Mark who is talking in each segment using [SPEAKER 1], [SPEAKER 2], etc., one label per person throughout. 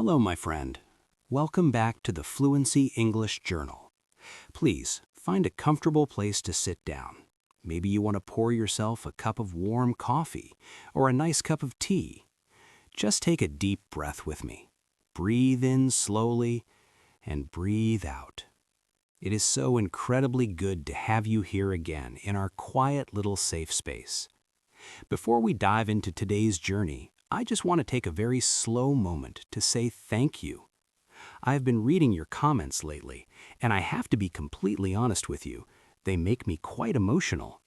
[SPEAKER 1] Hello, my friend. Welcome back to the Fluency English Journal. Please, find a comfortable place to sit down. Maybe you want to pour yourself a cup of warm coffee or a nice cup of tea. Just take a deep breath with me. Breathe in slowly and breathe out. It is so incredibly good to have you here again in our quiet little safe space. Before we dive into today's journey, I just want to take a very slow moment to say thank you. I've been reading your comments lately, and I have to be completely honest with you, they make me quite emotional.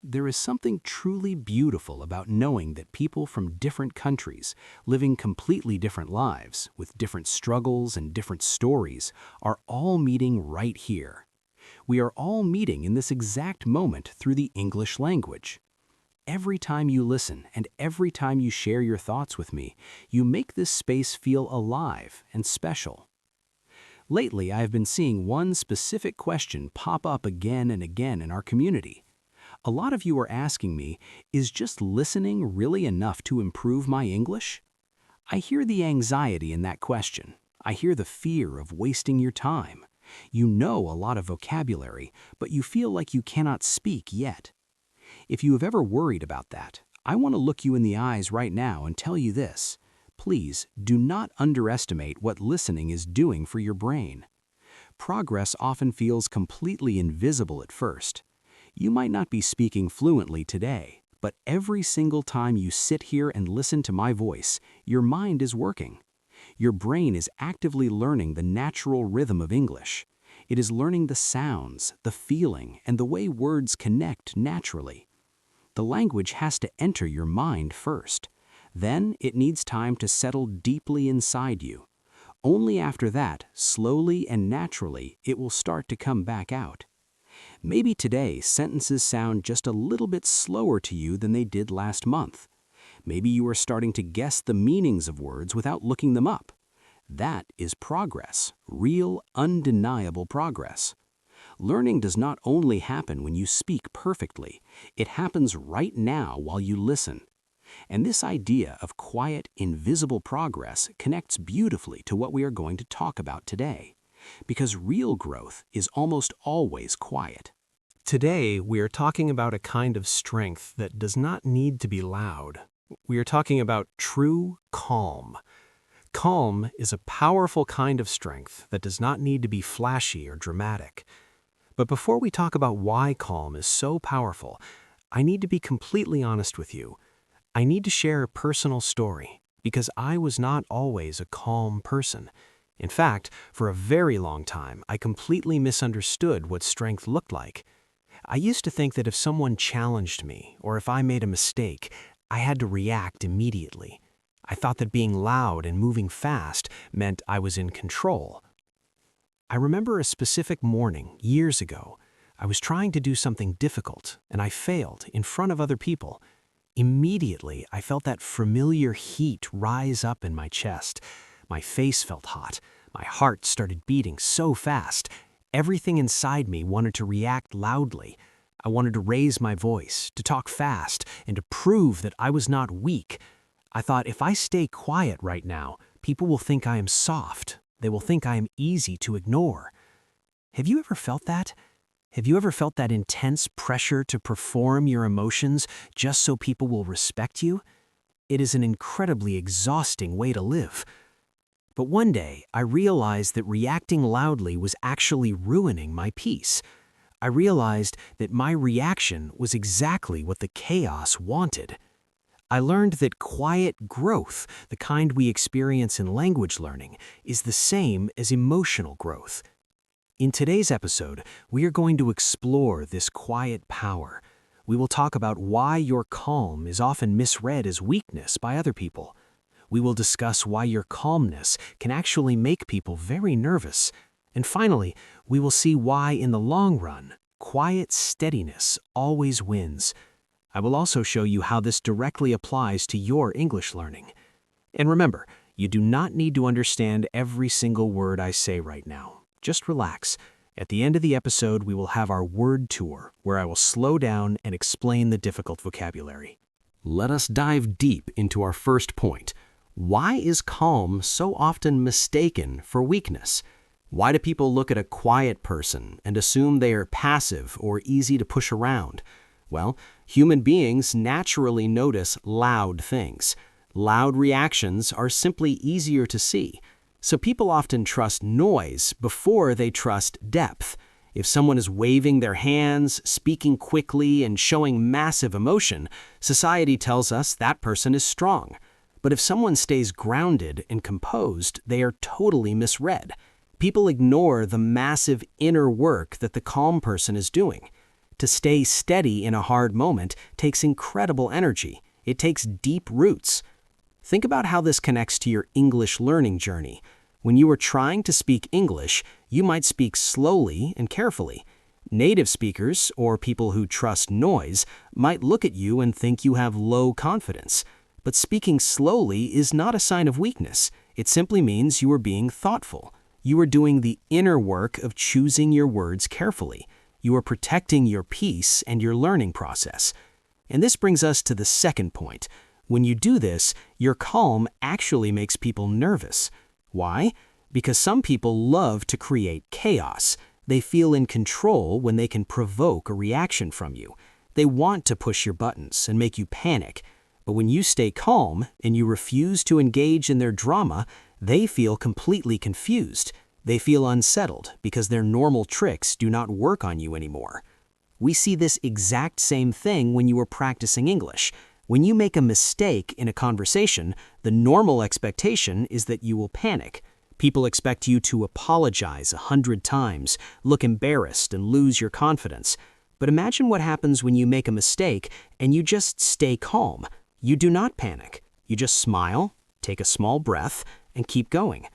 [SPEAKER 1] There is something truly beautiful about knowing that people from different countries, living completely different lives, with different struggles and different stories, are all meeting right here. We are all meeting in this exact moment through the English language. Every time you listen and every time you share your thoughts with me, you make this space feel alive and special. Lately, I have been seeing one specific question pop up again and again in our community. A lot of you are asking me, is just listening really enough to improve my English? I hear the anxiety in that question. I hear the fear of wasting your time. You know a lot of vocabulary, but you feel like you cannot speak yet. If you have ever worried about that, I want to look you in the eyes right now and tell you this. Please do not underestimate what listening is doing for your brain. Progress often feels completely invisible at first. You might not be speaking fluently today, but every single time you sit here and listen to my voice, your mind is working. Your brain is actively learning the natural rhythm of English. It is learning the sounds, the feeling, and the way words connect naturally. The language has to enter your mind first. Then it needs time to settle deeply inside you. Only after that, slowly and naturally, it will start to come back out. Maybe today sentences sound just a little bit slower to you than they did last month. Maybe you are starting to guess the meanings of words without looking them up. That is progress, real, undeniable progress. Learning does not only happen when you speak perfectly, it happens right now while you listen. And this idea of quiet, invisible progress connects beautifully to what we are going to talk about today. Because real growth is almost always quiet.
[SPEAKER 2] Today, we are talking about a kind of strength that does not need to be loud. We are talking about true calm. Calm is a powerful kind of strength that does not need to be flashy or dramatic. But before we talk about why calm is so powerful, I need to be completely honest with you. I need to share a personal story, because I was not always a calm person. In fact, for a very long time, I completely misunderstood what strength looked like. I used to think that if someone challenged me, or if I made a mistake, I had to react immediately. I thought that being loud and moving fast meant I was in control. I remember a specific morning years ago. I was trying to do something difficult, and I failed in front of other people. Immediately, I felt that familiar heat rise up in my chest. My face felt hot. My heart started beating so fast. Everything inside me wanted to react loudly. I wanted to raise my voice, to talk fast, and to prove that I was not weak. I thought, if I stay quiet right now, people will think I am soft. They will think I am easy to ignore. Have you ever felt that? Have you ever felt that intense pressure to perform your emotions just so people will respect you? It is an incredibly exhausting way to live. But one day, I realized that reacting loudly was actually ruining my peace. I realized that my reaction was exactly what the chaos wanted. I learned that quiet growth, the kind we experience in language learning, is the same as emotional growth. In today's episode, we are going to explore this quiet power. We will talk about why your calm is often misread as weakness by other people. We will discuss why your calmness can actually make people very nervous. And finally, we will see why in the long run, quiet steadiness always wins. I will also show you how this directly applies to your English learning. And remember, you do not need to understand every single word I say right now. Just relax. At the end of the episode, we will have our word tour, where I will slow down and explain the difficult vocabulary.
[SPEAKER 1] Let us dive deep into our first point.
[SPEAKER 2] Why is calm so often mistaken for weakness? Why do people look at a quiet person and assume they are passive or easy to push around? Well, human beings naturally notice loud things. Loud reactions are simply easier to see. So people often trust noise before they trust depth. If someone is waving their hands, speaking quickly, and showing massive emotion, society tells us that person is strong. But if someone stays grounded and composed, they are totally misread. People ignore the massive inner work that the calm person is doing. To stay steady in a hard moment takes incredible energy. It takes deep roots. Think about how this connects to your English learning journey. When you are trying to speak English, you might speak slowly and carefully. Native speakers, or people who trust noise, might look at you and think you have low confidence. But speaking slowly is not a sign of weakness. It simply means you are being thoughtful. You are doing the inner work of choosing your words carefully. You are protecting your peace and your learning process. And this brings us to the second point. When you do this, your calm actually makes people nervous. Why? Because some people love to create chaos. They feel in control when they can provoke a reaction from you. They want to push your buttons and make you panic. But when you stay calm and you refuse to engage in their drama, they feel completely confused. They feel unsettled because their normal tricks do not work on you anymore. We see this exact same thing when you are practicing English. When you make a mistake in a conversation, the normal expectation is that you will panic. People expect you to apologize 100 times, look embarrassed, and lose your confidence. But imagine what happens when you make a mistake and you just stay calm. You do not panic. You just smile, take a small breath, and keep going.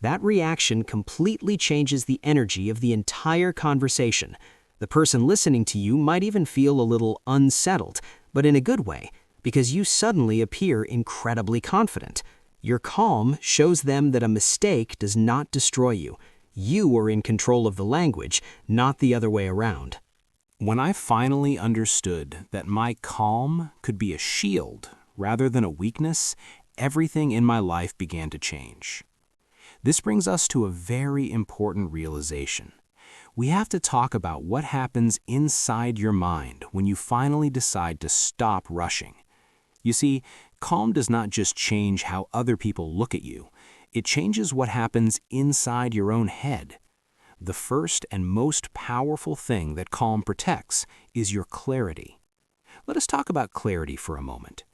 [SPEAKER 2] That reaction completely changes the energy of the entire conversation. The person listening to you might even feel a little unsettled, but in a good way, because you suddenly appear incredibly confident. Your calm shows them that a mistake does not destroy you. You are in control of the language, not the other way around.
[SPEAKER 1] When I finally understood that my calm could be a shield rather than a weakness, everything in my life began to change. This brings us to a very important realization. We have to talk about what happens inside your mind when you finally decide to stop rushing. You see, calm does not just change how other people look at you. It changes what happens inside your own head. The first and most powerful thing that calm protects is your clarity. Let us talk about clarity for a moment.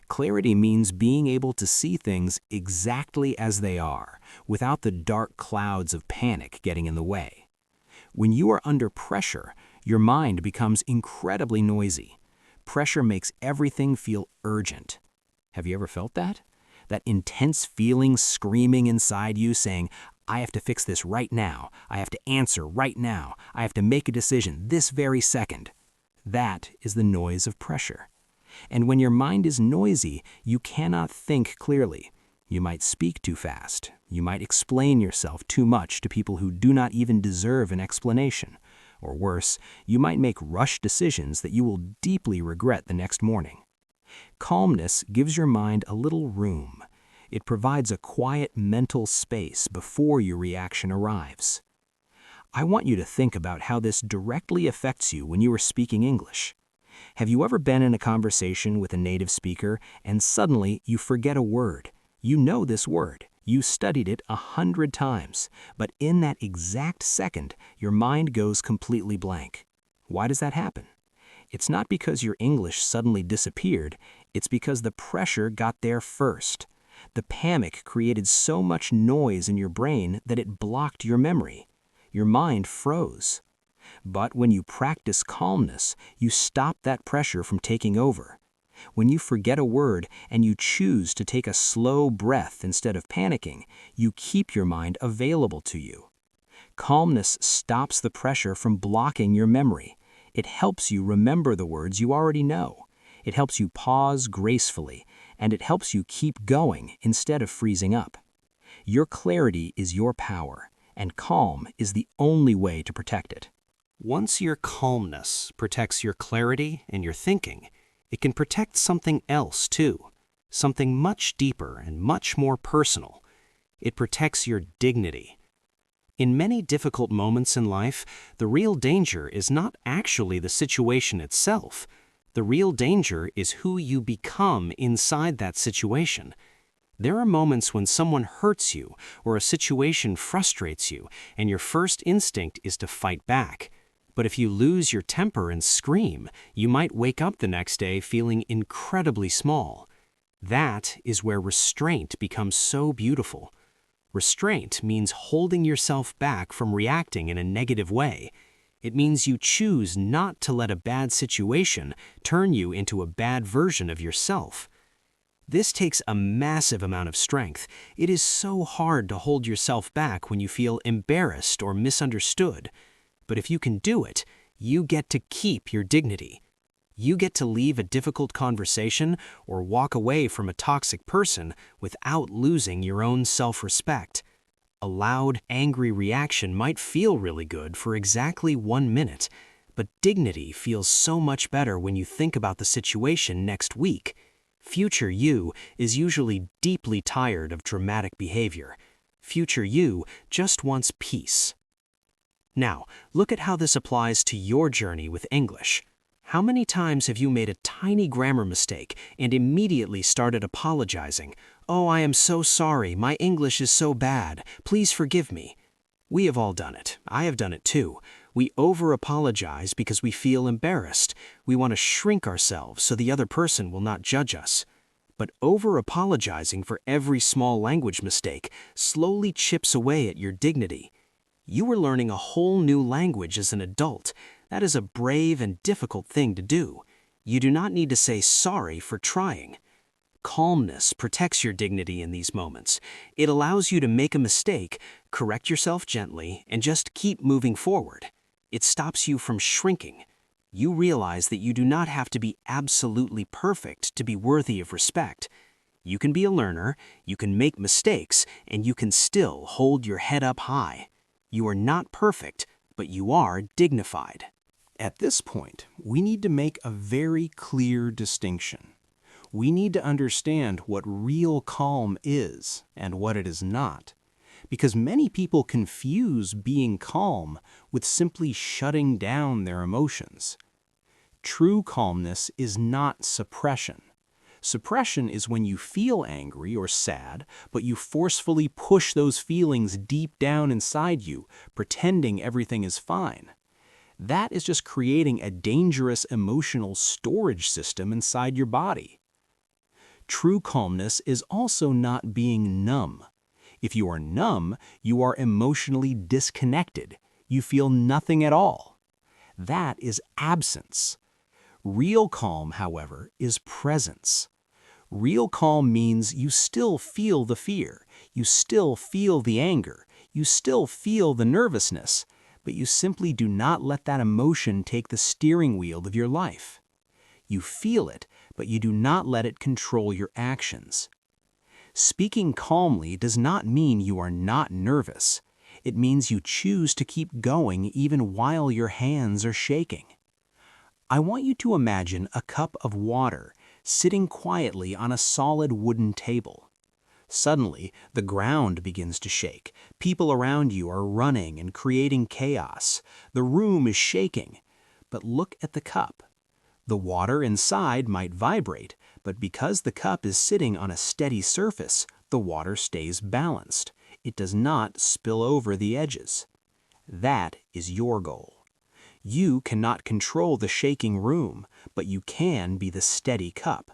[SPEAKER 1] Clarity means being able to see things exactly as they are, without the dark clouds of panic getting in the way. When you are under pressure, your mind becomes incredibly noisy. Pressure makes everything feel urgent. Have you ever felt that? That intense feeling screaming inside you saying, I have to fix this right now. I have to answer right now. I have to make a decision this very second. That is the noise of pressure. And when your mind is noisy, you cannot think clearly. You might speak too fast. You might explain yourself too much to people who do not even deserve an explanation. Or worse, you might make rushed decisions that you will deeply regret the next morning. Calmness gives your mind a little room. It provides a quiet mental space before your reaction arrives. I want you to think about how this directly affects you when you are speaking English. Have you ever been in a conversation with a native speaker and suddenly you forget a word? You know this word. You studied it 100 times, but in that exact second, your mind goes completely blank. Why does that happen? It's not because your English suddenly disappeared, it's because the pressure got there first. The panic created so much noise in your brain that it blocked your memory. Your mind froze. But when you practice calmness, you stop that pressure from taking over. When you forget a word and you choose to take a slow breath instead of panicking, you keep your mind available to you. Calmness stops the pressure from blocking your memory. It helps you remember the words you already know. It helps you pause gracefully, and it helps you keep going instead of freezing up. Your clarity is your power, and calm is the only way to protect it. Once your calmness protects your clarity and your thinking, it can protect something else too, something much deeper and much more personal. It protects your dignity. In many difficult moments in life, the real danger is not actually the situation itself. The real danger is who you become inside that situation. There are moments when someone hurts you or a situation frustrates you, and your first instinct is to fight back. But if you lose your temper and scream, you might wake up the next day feeling incredibly small. That is where restraint becomes so beautiful. Restraint means holding yourself back from reacting in a negative way. It means you choose not to let a bad situation turn you into a bad version of yourself. This takes a massive amount of strength. It is so hard to hold yourself back when you feel embarrassed or misunderstood. But if you can do it, you get to keep your dignity. You get to leave a difficult conversation or walk away from a toxic person without losing your own self-respect. A loud, angry reaction might feel really good for exactly 1 minute, but dignity feels so much better when you think about the situation next week. Future you is usually deeply tired of dramatic behavior. Future you just wants peace. Now, look at how this applies to your journey with English. How many times have you made a tiny grammar mistake and immediately started apologizing? "Oh, I am so sorry. My English is so bad. Please forgive me." We have all done it. I have done it too. We over-apologize because we feel embarrassed. We want to shrink ourselves so the other person will not judge us. But over-apologizing for every small language mistake slowly chips away at your dignity. You are learning a whole new language as an adult. That is a brave and difficult thing to do. You do not need to say sorry for trying. Calmness protects your dignity in these moments. It allows you to make a mistake, correct yourself gently, and just keep moving forward. It stops you from shrinking. You realize that you do not have to be absolutely perfect to be worthy of respect. You can be a learner, you can make mistakes, and you can still hold your head up high. You are not perfect, but you are dignified.
[SPEAKER 2] At this point, we need to make a very clear distinction. We need to understand what real calm is and what it is not, because many people confuse being calm with simply shutting down their emotions. True calmness is not suppression. Suppression is when you feel angry or sad, but you forcefully push those feelings deep down inside you, pretending everything is fine. That is just creating a dangerous emotional storage system inside your body. True calmness is also not being numb. If you are numb, you are emotionally disconnected. You feel nothing at all. That is absence. Real calm, however, is presence. Real calm means you still feel the fear, you still feel the anger, you still feel the nervousness, but you simply do not let that emotion take the steering wheel of your life. You feel it, but you do not let it control your actions. Speaking calmly does not mean you are not nervous. It means you choose to keep going even while your hands are shaking. I want you to imagine a cup of water sitting quietly on a solid wooden table. Suddenly, the ground begins to shake. People around you are running and creating chaos. The room is shaking. But look at the cup. The water inside might vibrate, but because the cup is sitting on a steady surface, the water stays balanced. It does not spill over the edges. That is your goal. You cannot control the shaking room, but you can be the steady cup.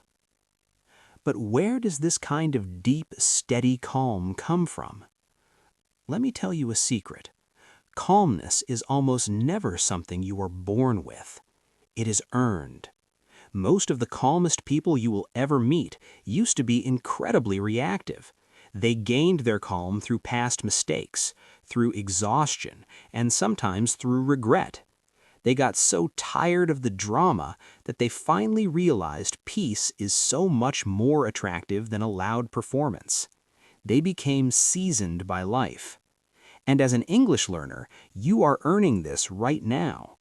[SPEAKER 2] But where does this kind of deep, steady calm come from? Let me tell you a secret. Calmness is almost never something you are born with. It is earned. Most of the calmest people you will ever meet used to be incredibly reactive. They gained their calm through past mistakes, through exhaustion, and sometimes through regret. They got so tired of the drama that they finally realized peace is so much more attractive than a loud performance. They became seasoned by life. And as an English learner, you are earning this right now.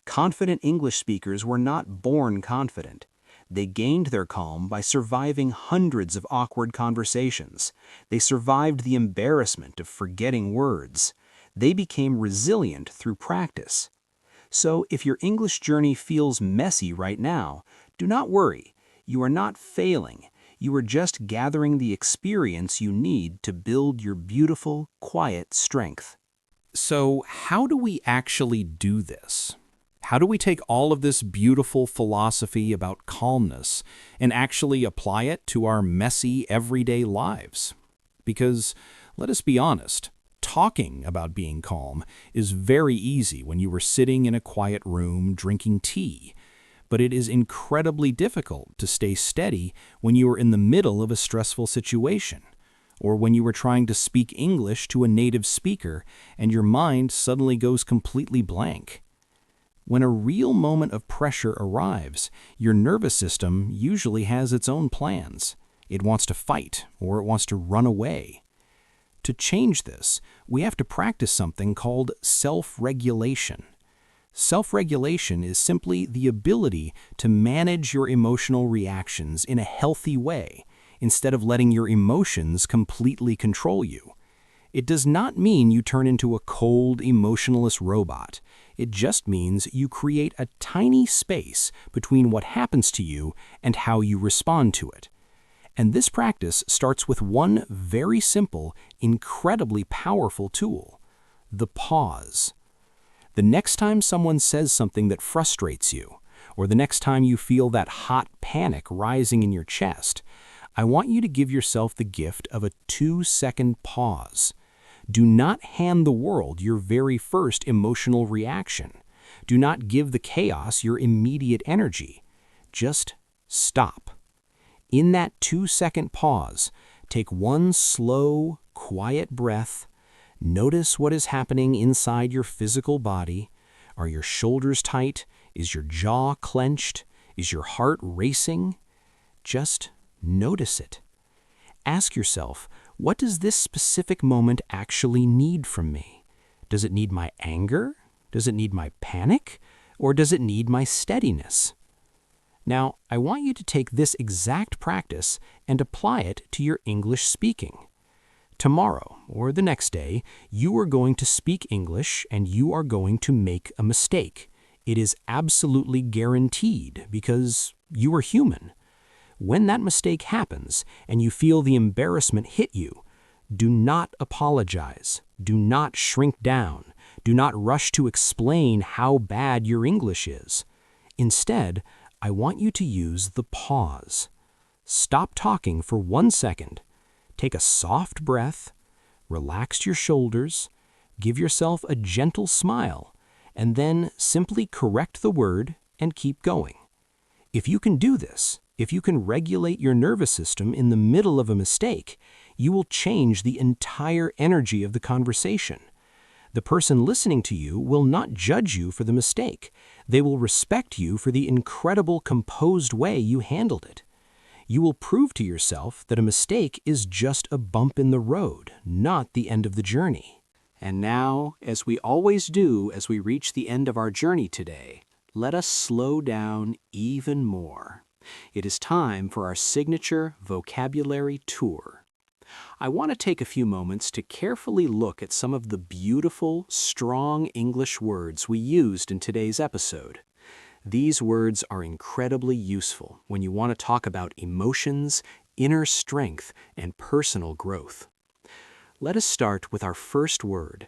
[SPEAKER 2] Confident English speakers were not born confident.
[SPEAKER 1] They gained their calm by surviving hundreds of awkward conversations. They survived the embarrassment of forgetting words. They became resilient through practice. So if your English journey feels messy right now, do not worry. You are not failing. You are just gathering the experience you need to build your beautiful, quiet strength.
[SPEAKER 2] So how do we actually do this? How do we take all of this beautiful philosophy about calmness and actually apply it to our messy, everyday lives? Because, let us be honest, talking about being calm is very easy when you are sitting in a quiet room drinking tea, but it is incredibly difficult to stay steady when you are in the middle of a stressful situation, or when you are trying to speak English to a native speaker and your mind suddenly goes completely blank. When a real moment of pressure arrives, your nervous system usually has its own plans. It wants to fight or it wants to run away. To change this, we have to practice something called self-regulation. Self-regulation is simply the ability to manage your emotional reactions in a healthy way instead of letting your emotions completely control you. It does not mean you turn into a cold, emotionless robot. It just means you create a tiny space between what happens to you and how you respond to it. And this practice starts with one very simple, incredibly powerful tool: the pause. The next time someone says something that frustrates you, or the next time you feel that hot panic rising in your chest, I want you to give yourself the gift of a 2-second pause. Do not hand the world your very first emotional reaction. Do not give the chaos your immediate energy. Just stop. In that 2-second pause, take one slow, quiet breath. Notice what is happening inside your physical body. Are your shoulders tight? Is your jaw clenched? Is your heart racing? Just notice it. Ask yourself, what does this specific moment actually need from me? Does it need my anger? Does it need my panic? Or does it need my steadiness? Now, I want you to take this exact practice and apply it to your English speaking. Tomorrow, or the next day, you are going to speak English and you are going to make a mistake. It is absolutely guaranteed because you are human. When that mistake happens and you feel the embarrassment hit you, do not apologize. Do not shrink down. Do not rush to explain how bad your English is. Instead, I want you to use the pause. Stop talking for 1 second. Take a soft breath, relax your shoulders, give yourself a gentle smile, and then simply correct the word and keep going. If you can do this, if you can regulate your nervous system in the middle of a mistake, you will change the entire energy of the conversation. The person listening to you will not judge you for the mistake. They will respect you for the incredible composed way you handled it. You will prove to yourself that a mistake is just a bump in the road, not the end of the journey.
[SPEAKER 1] And now, as we always do as we reach the end of our journey today, let us slow down even more. It is time for our signature vocabulary tour. I want to take a few moments to carefully look at some of the beautiful, strong English words we used in today's episode. These words are incredibly useful when you want to talk about emotions, inner strength, and personal growth. Let us start with our first word,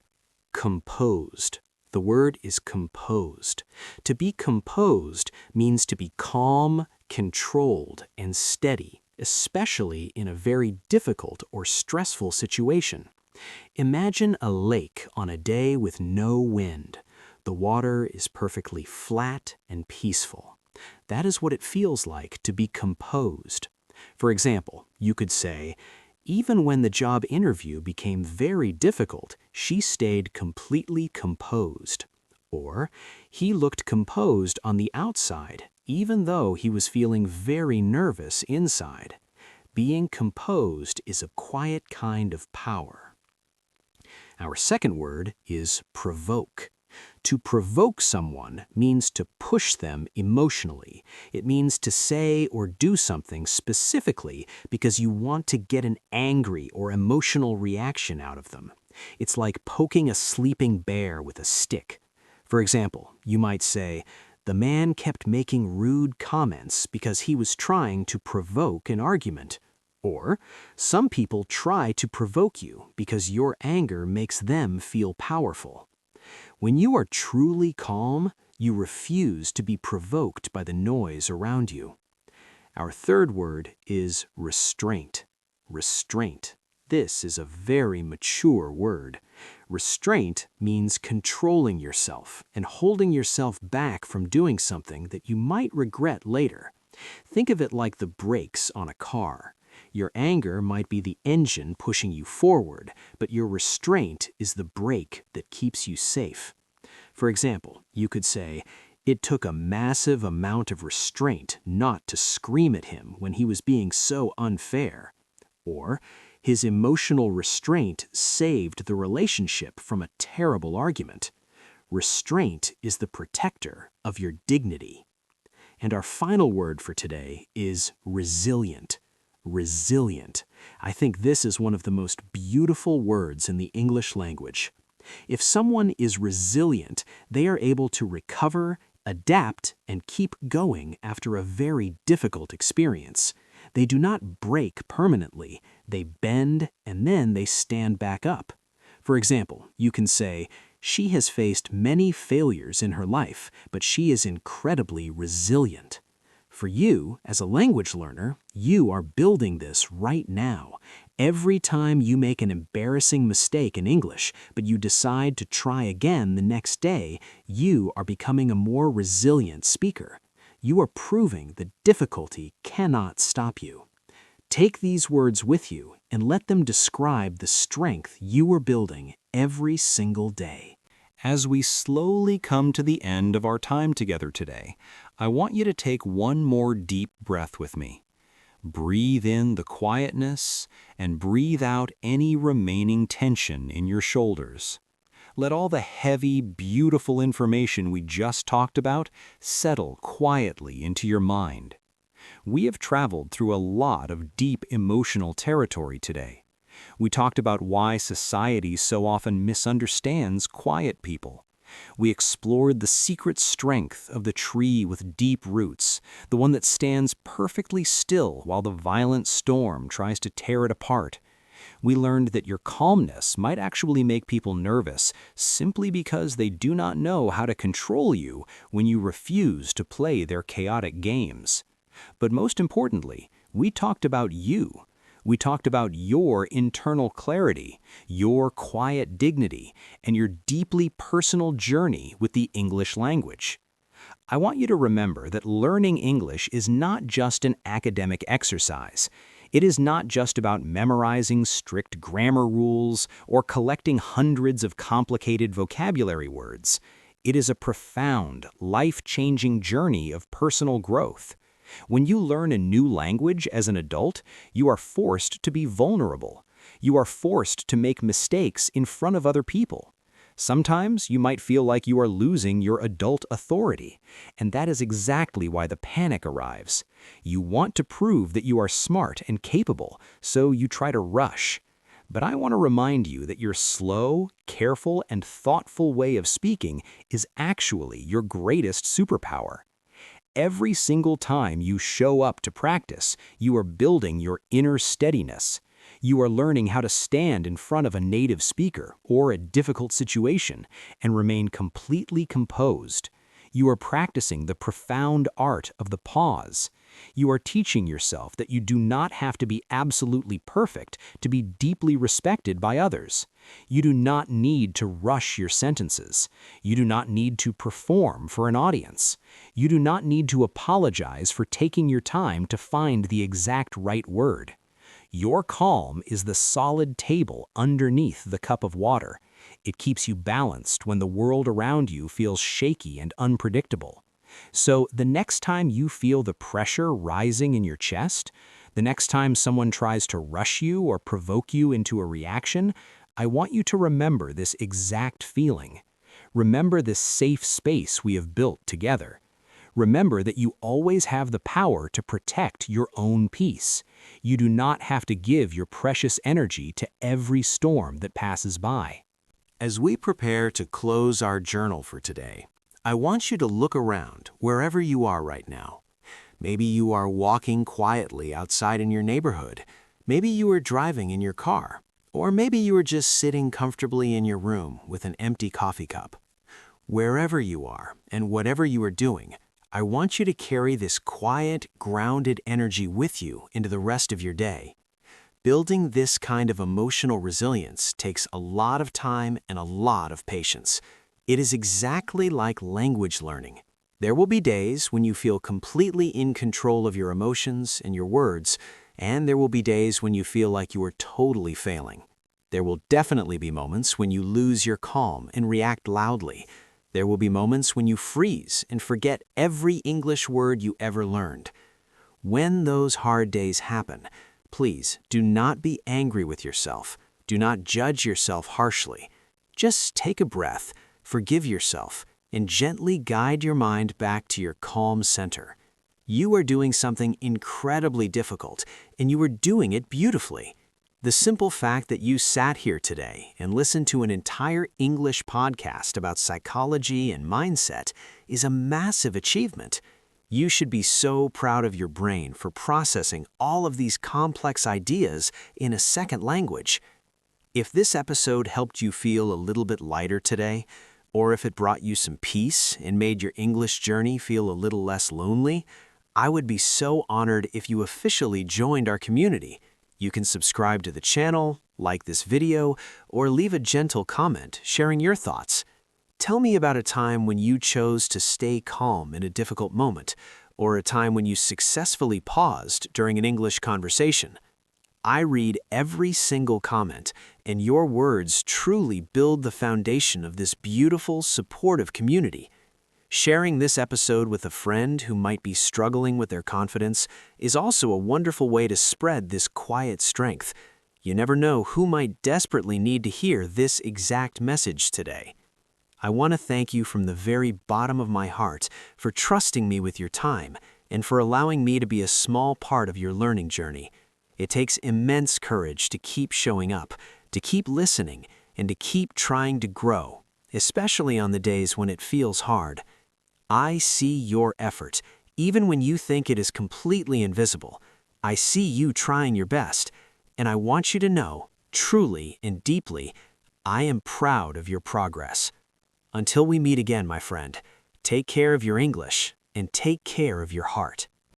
[SPEAKER 1] composed. The word is composed. To be composed means to be calm, controlled, and steady, especially in a very difficult or stressful situation. Imagine a lake on a day with no wind. The water is perfectly flat and peaceful. That is what it feels like to be composed. For example, you could say, even when the job interview became very difficult, she stayed completely composed. Or, he looked composed on the outside, even though he was feeling very nervous inside. Being composed is a quiet kind of power. Our second word is provoke. To provoke someone means to push them emotionally. It means to say or do something specifically because you want to get an angry or emotional reaction out of them. It's like poking a sleeping bear with a stick. For example, you might say, "The man kept making rude comments because he was trying to provoke an argument." Or, "Some people try to provoke you because your anger makes them feel powerful." When you are truly calm, you refuse to be provoked by the noise around you. Our third word is restraint. Restraint. This is a very mature word. Restraint means controlling yourself and holding yourself back from doing something that you might regret later. Think of it like the brakes on a car. Your anger might be the engine pushing you forward, but your restraint is the brake that keeps you safe. For example, you could say, "It took a massive amount of restraint not to scream at him when he was being so unfair." Or, "His emotional restraint saved the relationship from a terrible argument." Restraint is the protector of your dignity. And our final word for today is resilient. Resilient. I think this is one of the most beautiful words in the English language. If someone is resilient, they are able to recover, adapt, and keep going after a very difficult experience. They do not break permanently, they bend and then they stand back up. For example, you can say, "She has faced many failures in her life, but she is incredibly resilient." For you, as a language learner, you are building this right now. Every time you make an embarrassing mistake in English, but you decide to try again the next day, you are becoming a more resilient speaker. You are proving that difficulty cannot stop you. Take these words with you and let them describe the strength you are building every single day.
[SPEAKER 2] As we slowly come to the end of our time together today, I want you to take one more deep breath with me. Breathe in the quietness and breathe out any remaining tension in your shoulders. Let all the heavy, beautiful information we just talked about settle quietly into your mind. We have traveled through a lot of deep emotional territory today. We talked about why society so often misunderstands quiet people. We explored the secret strength of the tree with deep roots, the one that stands perfectly still while the violent storm tries to tear it apart. We learned that your calmness might actually make people nervous simply because they do not know how to control you when you refuse to play their chaotic games. But most importantly, we talked about you. We talked about your internal clarity, your quiet dignity, and your deeply personal journey with the English language. I want you to remember that learning English is not just an academic exercise. It is not just about memorizing strict grammar rules or collecting hundreds of complicated vocabulary words. It is a profound, life-changing journey of personal growth. When you learn a new language as an adult, you are forced to be vulnerable. You are forced to make mistakes in front of other people. Sometimes you might feel like you are losing your adult authority, and that is exactly why the panic arrives. You want to prove that you are smart and capable, so you try to rush. But I want to remind you that your slow, careful, and thoughtful way of speaking is actually your greatest superpower. Every single time you show up to practice, you are building your inner steadiness. You are learning how to stand in front of a native speaker or a difficult situation and remain completely composed. You are practicing the profound art of the pause. You are teaching yourself that you do not have to be absolutely perfect to be deeply respected by others. You do not need to rush your sentences. You do not need to perform for an audience. You do not need to apologize for taking your time to find the exact right word. Your calm is the solid table underneath the cup of water. It keeps you balanced when the world around you feels shaky and unpredictable. So the next time you feel the pressure rising in your chest, the next time someone tries to rush you or provoke you into a reaction, I want you to remember this exact feeling.
[SPEAKER 1] Remember this safe space we have built together. Remember that you always have the power to protect your own peace. You do not have to give your precious energy to every storm that passes by. As we prepare to close our journal for today, I want you to look around wherever you are right now. Maybe you are walking quietly outside in your neighborhood. Maybe you are driving in your car. Or maybe you are just sitting comfortably in your room with an empty coffee cup. Wherever you are and whatever you are doing, I want you to carry this quiet, grounded energy with you into the rest of your day. Building this kind of emotional resilience takes a lot of time and a lot of patience. It is exactly like language learning. There will be days when you feel completely in control of your emotions and your words, and there will be days when you feel like you are totally failing. There will definitely be moments when you lose your calm and react loudly. There will be moments when you freeze and forget every English word you ever learned. When those hard days happen, please do not be angry with yourself. Do not judge yourself harshly. Just take a breath, forgive yourself, and gently guide your mind back to your calm center. You are doing something incredibly difficult, and you are doing it beautifully. The simple fact that you sat here today and listened to an entire English podcast about psychology and mindset is a massive achievement. You should be so proud of your brain for processing all of these complex ideas in a second language. If this episode helped you feel a little bit lighter today, or if it brought you some peace and made your English journey feel a little less lonely, I would be so honored if you officially joined our community. You can subscribe to the channel, like this video, or leave a gentle comment sharing your thoughts. Tell me about a time when you chose to stay calm in a difficult moment, or a time when you successfully paused during an English conversation. I read every single comment, and your words truly build the foundation of this beautiful, supportive community. Sharing this episode with a friend who might be struggling with their confidence is also a wonderful way to spread this quiet strength. You never know who might desperately need to hear this exact message today. I want to thank you from the very bottom of my heart for trusting me with your time and for allowing me to be a small part of your learning journey. It takes immense courage to keep showing up, to keep listening, and to keep trying to grow, especially on the days when it feels hard. I see your effort, even when you think it is completely invisible. I see you trying your best, and I want you to know, truly and deeply, I am proud of your progress. Until we meet again, my friend, take care of your English and take care of your heart.